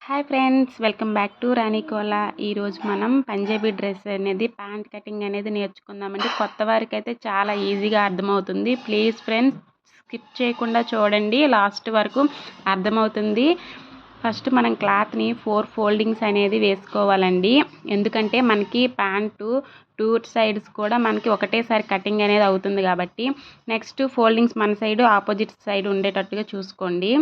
Hi friends, welcome back to Rani Kola. ఈరోజు మనం Punjabi dress అనేది ప్యాంట్ కటింగ్ అనేది నేర్చుకుందామండి. కొత్త వారికైతే చాలా ఈజీగా అర్థమవుతుంది. ప్లీజ్ ఫ్రెండ్స్, స్కిప్ చేయకుండా చూడండి, లాస్ట్ వరకు అర్థమవుతుంది. ఫస్ట్ మనం క్లాత్ని 4 ఫోల్డింగ్స్ అనేది వేసుకోవాలండి. ఎందుకంటే మనకి ప్యాంటు 2 సైడ్స్ కూడా మనకి ఒకటేసారి కటింగ్ అనేది అవుతుంది కాబట్టి. నెక్స్ట్ ఫోల్డింగ్స్ మన సైడ్ ఆపోజిట్ సైడ్ ఉండేటట్టుగా చూసుకోండి.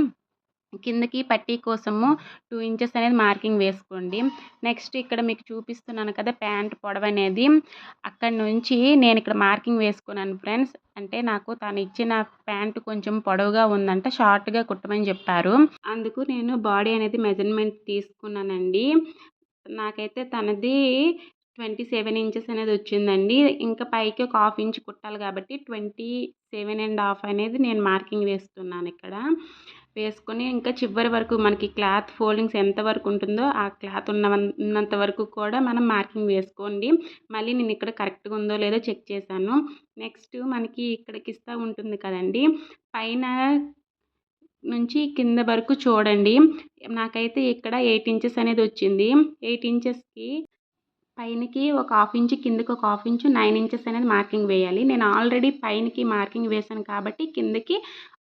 కిందకి పట్టీ కోసము 2 ఇంచెస్ అనేది మార్కింగ్ వేసుకోండి. నెక్స్ట్ ఇక్కడ మీకు చూపిస్తున్నాను కదా ప్యాంట్ పొడవు అనేది, అక్కడి నుంచి నేను ఇక్కడ మార్కింగ్ వేసుకున్నాను ఫ్రెండ్స్. అంటే నాకు తను ఇచ్చిన ప్యాంట్ కొంచెం పొడవుగా ఉందంట, షార్ట్గా కుట్టమని చెప్పారు. అందుకు నేను బాడీ అనేది మెజర్మెంట్ తీసుకున్నానండి. నాకైతే తనది 27 ఇంచెస్ అనేది వచ్చిందండి. ఇంకా పైకి ఒక హాఫ్ ఇంచ్ కుట్టాలి కాబట్టి 27.5 అనేది నేను మార్కింగ్ వేస్తున్నాను ఇక్కడ. వేసుకొని ఇంకా చివరి వరకు మనకి క్లాత్ ఫోల్డింగ్స్ ఎంత వరకు ఉంటుందో ఆ క్లాత్ ఉన్నంత వరకు కూడా మనం మార్కింగ్ వేసుకోండి. మళ్ళీ నేను ఇక్కడ కరెక్ట్గా ఉందో లేదో చెక్ చేశాను. నెక్స్ట్ మనకి ఇక్కడ కిస్తా ఉంటుంది కదండి, పైన నుంచి కింద వరకు చూడండి. నాకైతే ఇక్కడ 8 ఇంచెస్ అనేది వచ్చింది. 8 ఇంచెస్కి పైనకి ఒక హాఫ్ ఇంచ్, కిందకి ఒక హాఫ్ ఇంచ్, 9 ఇంచెస్ అనేది మార్కింగ్ వేయాలి. నేను ఆల్రెడీ పైనకి మార్కింగ్ వేశాను కాబట్టి కిందకి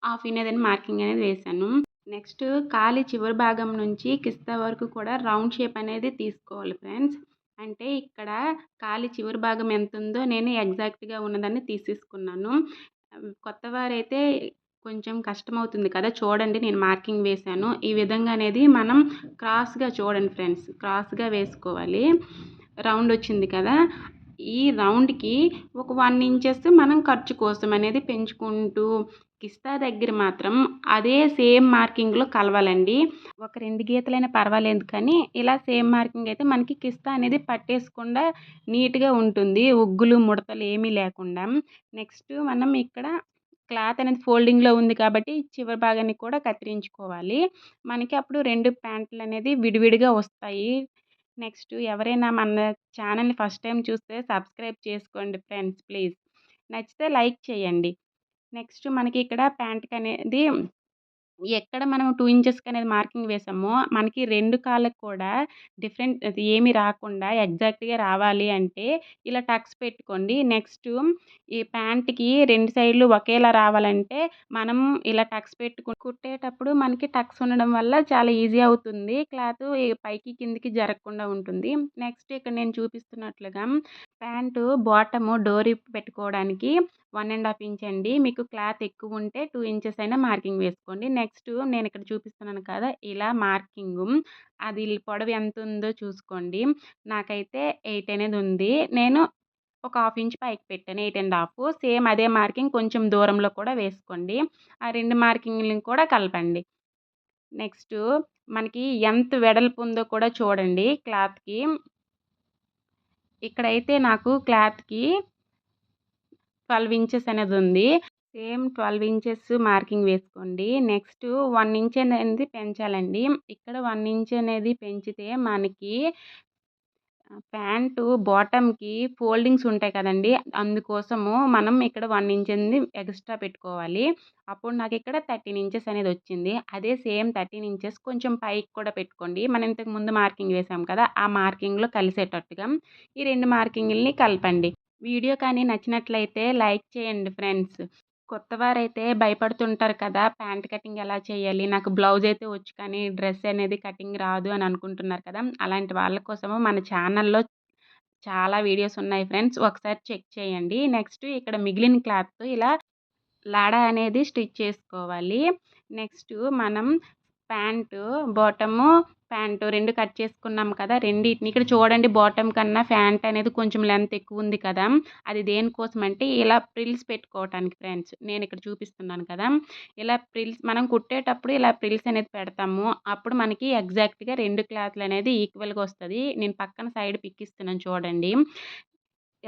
హాఫ్ అనేది మార్కింగ్ అనేది వేశాను. నెక్స్ట్ కాలి చివరి భాగం నుంచి కిస్తా వరకు కూడా రౌండ్ షేప్ అనేది తీసుకోవాలి ఫ్రెండ్స్. అంటే ఇక్కడ కాలి చివరి భాగం ఎంత ఉందో నేను ఎగ్జాక్ట్గా ఉన్నదాన్ని తీసేసుకున్నాను. కొత్త వారైతే కొంచెం కష్టమవుతుంది కదా, చూడండి నేను మార్కింగ్ వేశాను. ఈ విధంగా అనేది మనం క్రాస్గా చూడండి ఫ్రెండ్స్, క్రాస్గా వేసుకోవాలి. రౌండ్ వచ్చింది కదా, ఈ రౌండ్కి ఒక 1 ఇంచెస్ మనం ఖర్చు కోసం అనేది పెంచుకుంటూ కిస్తా దగ్గర మాత్రం అదే సేమ్ మార్కింగ్లో కలవాలండి. ఒక 2 గీతలైనా పర్వాలేదు, కానీ ఇలా సేమ్ మార్కింగ్ అయితే మనకి కిస్తా అనేది పట్టేసకుండా నీట్గా ఉంటుంది, ఉగ్గులు ముడతలు ఏమీ లేకుండా. నెక్స్ట్ మనం ఇక్కడ క్లాత్ అనేది ఫోల్డింగ్లో ఉంది కాబట్టి చివరి భాగాన్ని కూడా కత్తిరించుకోవాలి. మనకి అప్పుడు 2 ప్యాంట్లు అనేది విడివిడిగా వస్తాయి. నెక్స్ట్ ఎవరైనా మన ఛానల్ని ఫస్ట్ టైం చూస్తే సబ్స్క్రైబ్ చేసుకోండి ఫ్రెండ్స్ ప్లీజ్. నచ్చితే లైక్ చేయండి. నెక్స్ట్ మనకి ఇక్కడ ప్యాంట్కి అనేది ఎక్కడ మనం 2 ఇంచెస్కి అనేది మార్కింగ్ వేసామో మనకి 2 కాళ్ళకి కూడా డిఫరెంట్ అది ఏమీ రాకుండా ఎగ్జాక్ట్గా రావాలి అంటే ఇలా టక్స్ పెట్టుకోండి. నెక్స్ట్ ఈ ప్యాంట్కి 2 సైడ్లు ఒకేలా రావాలంటే మనం ఇలా టక్స్ కుట్టేటప్పుడు మనకి టక్స్ ఉండడం వల్ల చాలా ఈజీ అవుతుంది, క్లాత్ పైకి కిందికి జరగకుండా ఉంటుంది. నెక్స్ట్ ఇక్కడ నేను చూపిస్తున్నట్లుగా ప్యాంటు బాటము డోరీ పెట్టుకోవడానికి 1.5 ఇంచ్ అండి. మీకు క్లాత్ ఎక్కువ ఉంటే 2 ఇంచెస్ అయినా మార్కింగ్ వేసుకోండి. నెక్స్ట్ నేను ఇక్కడ చూపిస్తున్నాను కదా, ఇలా మార్కింగు అది పొడవు ఎంత ఉందో చూసుకోండి. నాకైతే 8 అనేది ఉంది. నేను ఒక హాఫ్ ఇంచ్ పైకి పెట్టాను, 8.5. సేమ్ అదే మార్కింగ్ కొంచెం దూరంలో కూడా వేసుకోండి. ఆ 2 మార్కింగ్లను కూడా కలపండి. నెక్స్ట్ మనకి ఎంత వెడల్పు ఉందో కూడా చూడండి క్లాత్కి. ఇక్కడైతే నాకు క్లాత్కి 12 ఇంచెస్ అనేది ఉంది. సేమ్ 12 ఇంచెస్ మార్కింగ్ వేసుకోండి. నెక్స్ట్ 1 ఇంచ్ అనేది పెంచాలండి. ఇక్కడ 1 ఇంచ్ అనేది పెంచితే మనకి ప్యాంటు బాటమ్కి ఫోల్డింగ్స్ ఉంటాయి కదండి, అందుకోసము మనం ఇక్కడ 1 ఇంచ్ అనేది ఎక్స్ట్రా పెట్టుకోవాలి. అప్పుడు నాకు ఇక్కడ 13 ఇంచెస్ అనేది వచ్చింది. అదే సేమ్ 13 ఇంచెస్ కొంచెం పైకి కూడా పెట్టుకోండి. మనం ఇంతకు ముందు మార్కింగ్ వేసాం కదా, ఆ మార్కింగ్లో కలిసేటట్టుగా ఈ 2 మార్కింగ్లని కలపండి. వీడియో కానీ నచ్చినట్లయితే లైక్ చేయండి ఫ్రెండ్స్. కొత్తవారైతే భయపడుతుంటారు కదా, ప్యాంట్ కటింగ్ ఎలా చేయాలి, నాకు బ్లౌజ్ అయితే వచ్చు కానీ డ్రెస్ అనేది కటింగ్ రాదు అని అనుకుంటున్నారు కదా, అలాంటి వాళ్ళ కోసము మన ఛానల్లో చాలా వీడియోస్ ఉన్నాయి ఫ్రెండ్స్, ఒకసారి చెక్ చేయండి. నెక్స్ట్ ఇక్కడ మిగిలిన క్లాత్ ఇలా లాడా అనేది స్టిచ్ చేసుకోవాలి. నెక్స్ట్ మనం ప్యాంటు 2 కట్ చేసుకున్నాం కదా, రెండిటిని ఇక్కడ చూడండి, బాటమ్ కన్నా ప్యాంట్ అనేది కొంచెం లెంత్ ఎక్కువ ఉంది కదా, అది దేనికోసం అంటే ఇలా ప్రిల్స్ పెట్టుకోవటానికి ఫ్రెండ్స్. నేను ఇక్కడ చూపిస్తున్నాను కదా, ఇలా ప్రిల్స్ మనం కుట్టేటప్పుడు ఇలా ప్రిల్స్ అనేది పెడతాము. అప్పుడు మనకి ఎగ్జాక్ట్గా 2 క్లాత్లు అనేది ఈక్వల్గా వస్తుంది. నేను పక్కన సైడ్ పిక్ ఇస్తున్నాను చూడండి.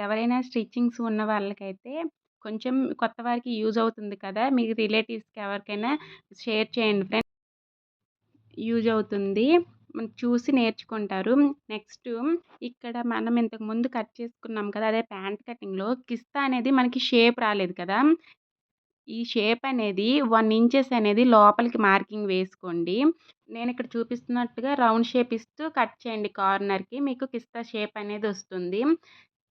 ఎవరైనా స్టిచ్చింగ్స్ ఉన్న వాళ్ళకైతే కొంచెం కొత్త వారికి యూజ్ అవుతుంది కదా, మీ రిలేటివ్స్కి ఎవరికైనా షేర్ చేయండి ఫ్రెండ్స్, యూజ్ అవుతుంది, చూసి నేర్చుకుంటారు. నెక్స్ట్ ఇక్కడ మనం ఇంతకుముందు కట్ చేసుకున్నాం కదా, అదే ప్యాంట్ కటింగ్లో కిస్తా అనేది మనకి షేప్ రాలేదు కదా, ఈ షేప్ అనేది 1 ఇంచెస్ అనేది లోపలికి మార్కింగ్ వేసుకోండి. నేను ఇక్కడ చూపిస్తున్నట్టుగా రౌండ్ షేప్ ఇస్తూ కట్ చేయండి కార్నర్‌కి. మీకు పిస్తా షేప్ అనేది వస్తుంది.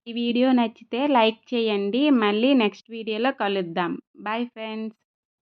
ఈ వీడియో నచ్చితే లైక్ చేయండి. మళ్ళీ నెక్స్ట్ వీడియోలో కలుద్దాం. Bye friends.